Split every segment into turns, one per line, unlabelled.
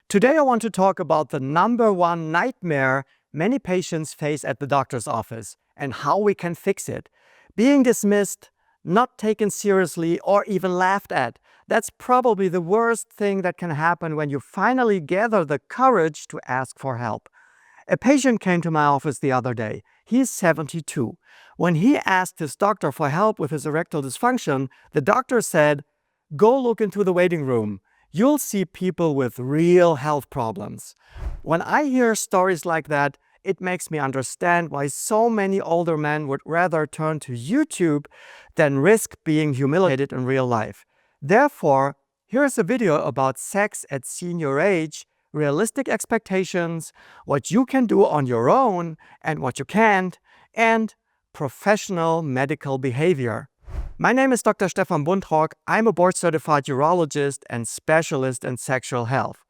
Today I want to talk about the number one nightmare many patients face at the doctor's office and how we can fix it. Being dismissed, not taken seriously, or even laughed at. That's probably the worst thing that can happen when you finally gather the courage to ask for help. A patient came to my office the other day. He's 72. When he asked his doctor for help with his erectile dysfunction, the doctor said, "Go look into the waiting room. You'll see people with real health problems." When I hear stories like that, it makes me understand why so many older men would rather turn to YouTube than risk being humiliated in real life. Therefore, here's a video about sex at senior age, realistic expectations, what you can do on your own and what you can't, and professional medical behavior. My name is Dr. Stefan Buntrock. I'm a board-certified urologist and specialist in sexual health.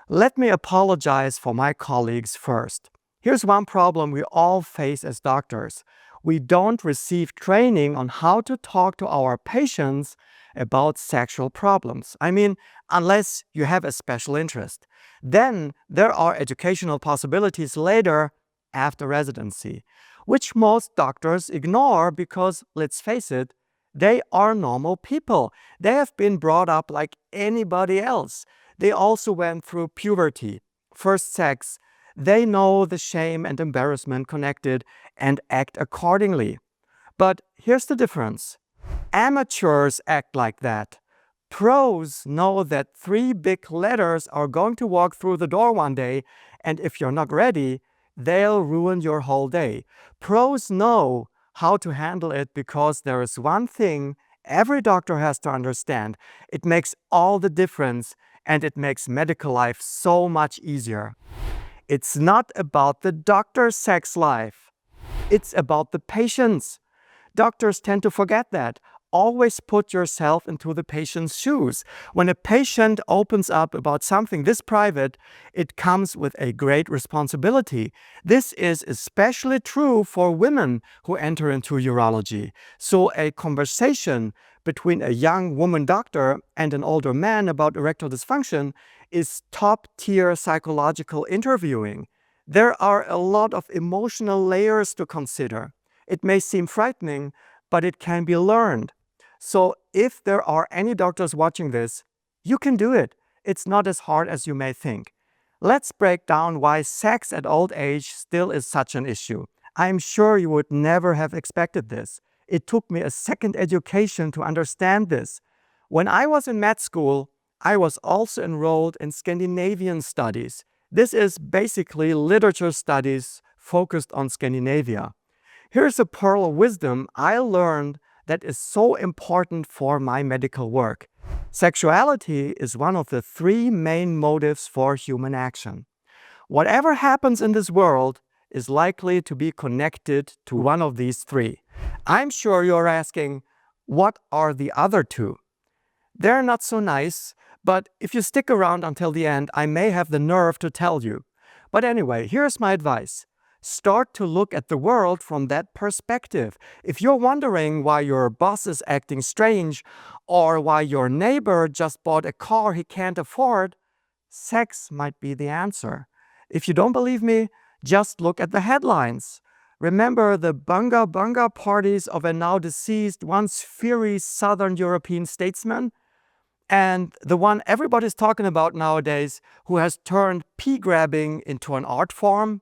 Let me apologize for my colleagues first. Here's one problem we all face as doctors. We don't receive training on how to talk to our patients about sexual problems. I mean, unless you have a special interest. Then there are educational possibilities later after residency, which most doctors ignore because, let's face it, they are normal people. They have been brought up like anybody else. They also went through puberty, first sex. They know the shame and embarrassment connected and act accordingly. But here's the difference. Amateurs act like that. Pros know that 3 big letters are going to walk through the door one day, and if you're not ready, they'll ruin your whole day. Pros know how to handle it because there is one thing every doctor has to understand. It makes all the difference, and it makes medical life so much easier. It's not about the doctor's sex life. It's about the patient's. Doctors tend to forget that. Always put yourself into the patient's shoes. When a patient opens up about something this private, it comes with a great responsibility. This is especially true for women who enter into urology. So a conversation between a young woman doctor and an older man about erectile dysfunction is top-tier psychological interviewing. There are a lot of emotional layers to consider. It may seem frightening, but it can be learned. So if there are any doctors watching this, you can do it. It's not as hard as you may think. Let's break down why sex at old age still is such an issue. I'm sure you would never have expected this. It took me a second education to understand this. When I was in med school, I was also enrolled in Scandinavian studies. This is basically literature studies focused on Scandinavia. Here's a pearl of wisdom I learned that is so important for my medical work. Sexuality is one of the 3 main motives for human action. Whatever happens in this world is likely to be connected to one of these 3. I'm sure you're asking, what are the other 2? They're not so nice, but if you stick around until the end, I may have the nerve to tell you. But anyway, here's my advice. Start to look at the world from that perspective. If you're wondering why your boss is acting strange or why your neighbor just bought a car he can't afford, sex might be the answer. If you don't believe me, just look at the headlines. Remember the bunga bunga parties of a now deceased, once fiery Southern European statesman? And the one everybody's talking about nowadays who has turned pee-grabbing into an art form?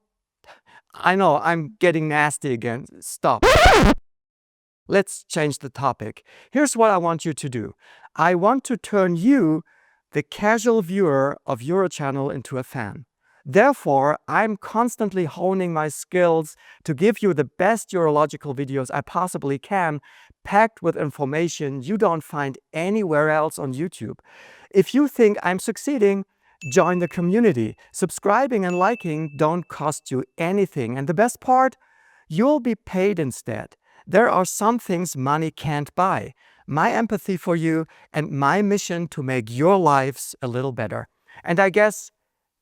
I know, I'm getting nasty again. Stop. Let's change the topic. Here's what I want you to do. I want to turn you, the casual viewer of UroChannel, into a fan. Therefore, I'm constantly honing my skills to give you the best urological videos I possibly can, packed with information you don't find anywhere else on YouTube. If you think I'm succeeding, join the community. Subscribing and liking don't cost you anything. And the best part, you'll be paid instead. There are some things money can't buy. My empathy for you and my mission to make your lives a little better. And I guess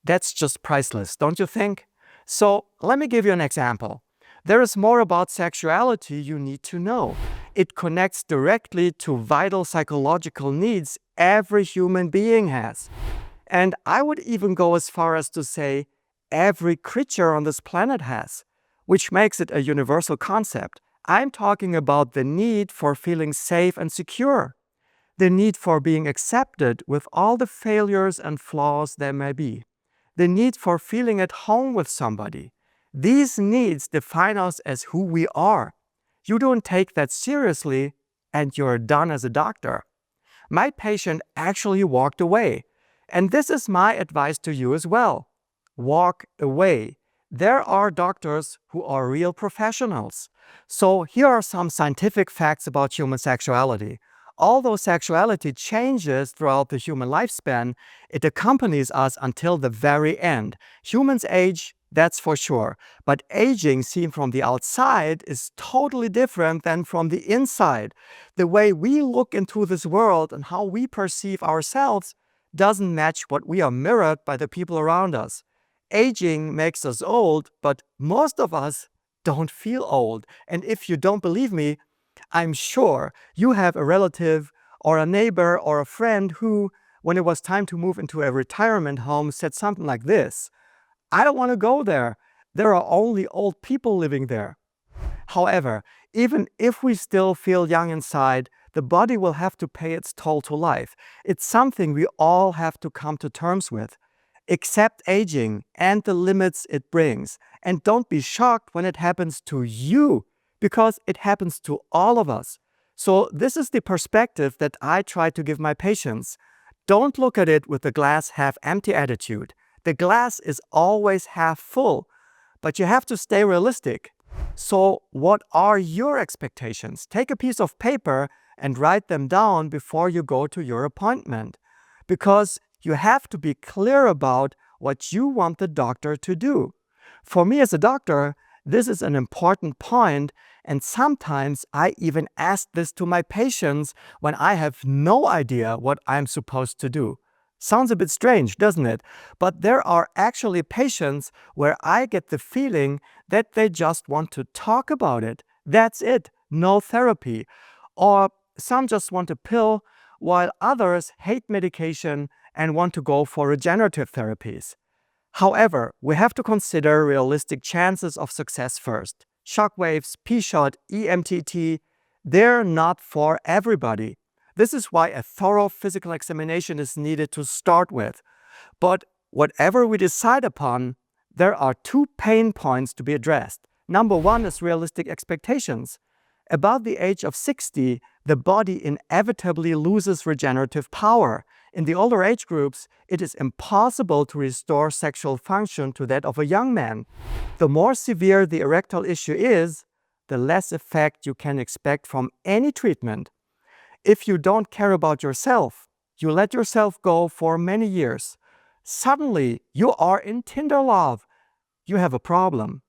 that's just priceless, don't you think? So let me give you an example. There is more about sexuality you need to know. It connects directly to vital psychological needs every human being has. And I would even go as far as to say every creature on this planet has, which makes it a universal concept. I'm talking about the need for feeling safe and secure, the need for being accepted with all the failures and flaws there may be, the need for feeling at home with somebody. These needs define us as who we are. You don't take that seriously, and you're done as a doctor. My patient actually walked away. And this is my advice to you as well. Walk away. There are doctors who are real professionals. So here are some scientific facts about human sexuality. Although sexuality changes throughout the human lifespan, it accompanies us until the very end. Humans age, that's for sure. But aging seen from the outside is totally different than from the inside. The way we look into this world and how we perceive ourselves doesn't match what we are mirrored by the people around us. Aging makes us old, but most of us don't feel old. And if you don't believe me, I'm sure you have a relative or a neighbor or a friend who, when it was time to move into a retirement home, said something like this: "I don't want to go there. There are only old people living there." However, even if we still feel young inside, the body will have to pay its toll to life. It's something we all have to come to terms with. Accept aging and the limits it brings. And don't be shocked when it happens to you, because it happens to all of us. So this is the perspective that I try to give my patients. Don't look at it with the glass half empty attitude. The glass is always half full, but you have to stay realistic. So what are your expectations? Take a piece of paper and write them down before you go to your appointment, because you have to be clear about what you want the doctor to do. For me as a doctor, this is an important point, and sometimes I even ask this to my patients when I have no idea what I'm supposed to do. Sounds a bit strange, doesn't it? But there are actually patients where I get the feeling that they just want to talk about it. That's it, no therapy. Or some just want a pill, while others hate medication and want to go for regenerative therapies. However, we have to consider realistic chances of success first. Shockwaves, P-shot, EMTT, they're not for everybody. This is why a thorough physical examination is needed to start with. But whatever we decide upon, there are two pain points to be addressed. Number one is realistic expectations. Above the age of 60, the body inevitably loses regenerative power. In the older age groups, it is impossible to restore sexual function to that of a young man. The more severe the erectile issue is, the less effect you can expect from any treatment. If you don't care about yourself, you let yourself go for many years, suddenly you are in Tinder love. You have a problem.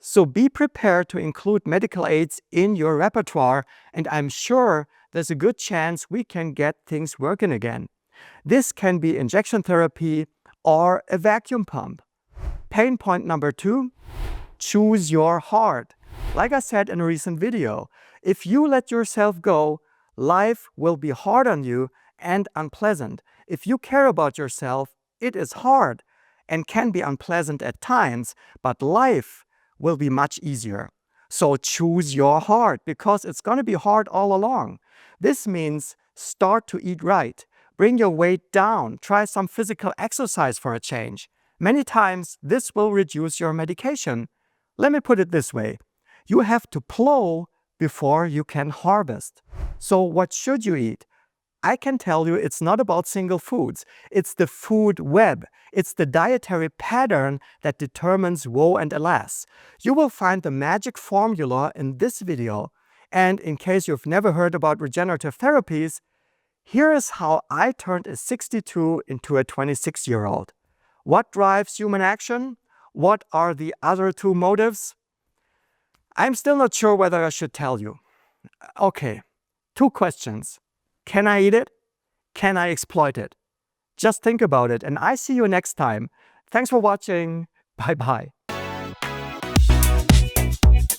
So be prepared to include medical aids in your repertoire, and I'm sure there's a good chance we can get things working again. This can be injection therapy or a vacuum pump. Pain point number two, choose your heart. Like I said in a recent video, if you let yourself go, life will be hard on you and unpleasant. If you care about yourself, it is hard and can be unpleasant at times, but life will be much easier. So choose your heart, because it's going to be hard all along. This means start to eat right. Bring your weight down. Try some physical exercise for a change. Many times, this will reduce your medication. Let me put it this way. You have to plow before you can harvest. So what should you eat? I can tell you it's not about single foods. It's the food web. It's the dietary pattern that determines woe and alas. You will find the magic formula in this video. And in case you've never heard about regenerative therapies, here is how I turned a 62 into a 26-year-old. What drives human action? What are the other two motives? I'm still not sure whether I should tell you. Okay, two questions. Can I eat it? Can I exploit it? Just think about it, and I see you next time. Thanks for watching. Bye-bye.